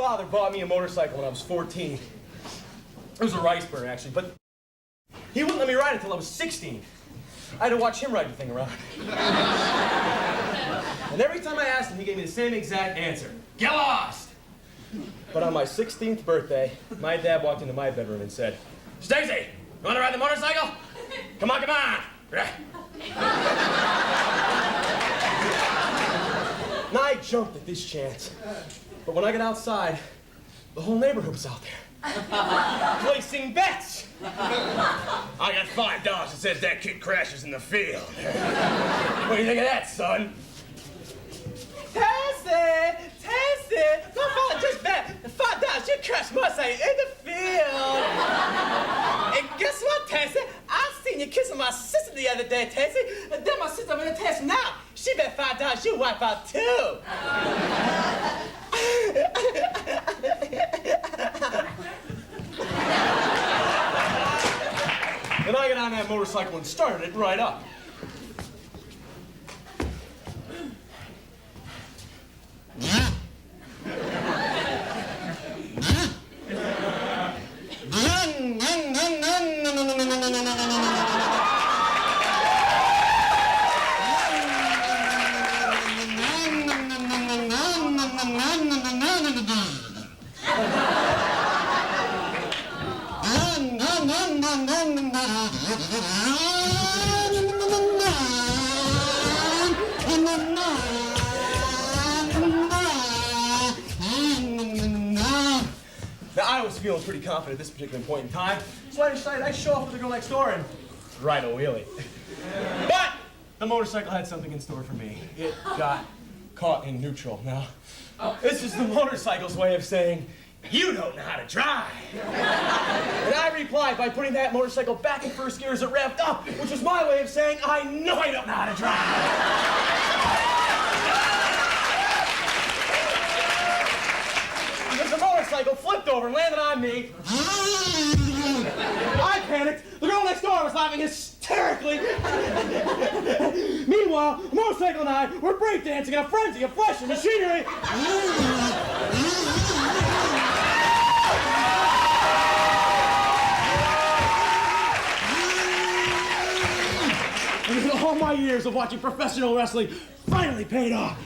father bought me a motorcycle when I was 14. It was a rice burner, actually, but he wouldn't let me ride it until I was 16. I had to watch him ride the thing around. And every time I asked him, he gave me the same exact answer. Get lost! But on my 16th birthday, my dad walked into my bedroom and said, Stacy, you want to ride the motorcycle? Come on, come on! Now I jumped at this chance. But when I got outside, the whole neighborhood was out there. Placing bets. I got $5 that says that kid crashes in the field. What do you think of that, son? Tessie, my father just bet $5 you crashed motorcycle in the field. And guess what, Tessie? I seen you kissing my sister the other day, Tessie. And then my sister over there, Tessie, now she bet $5 you wipe out too. And I got on that motorcycle and started it right up. Now, I was feeling pretty confident at this particular point in time, so I decided I'd show off with the girl next door and ride a wheelie. But the motorcycle had something in store for me. It got caught in neutral. Now, this is the motorcycle's way of saying, you don't know how to drive. And I replied by putting that motorcycle back in first gear as it revved up, which was my way of saying, I know I don't know how to drive. The motorcycle flipped over and landed on me. I panicked. The girl next door was laughing hysterically. Meanwhile, the motorcycle and I were breakdancing in a frenzy of flesh and machinery. And all my years of watching professional wrestling finally paid off.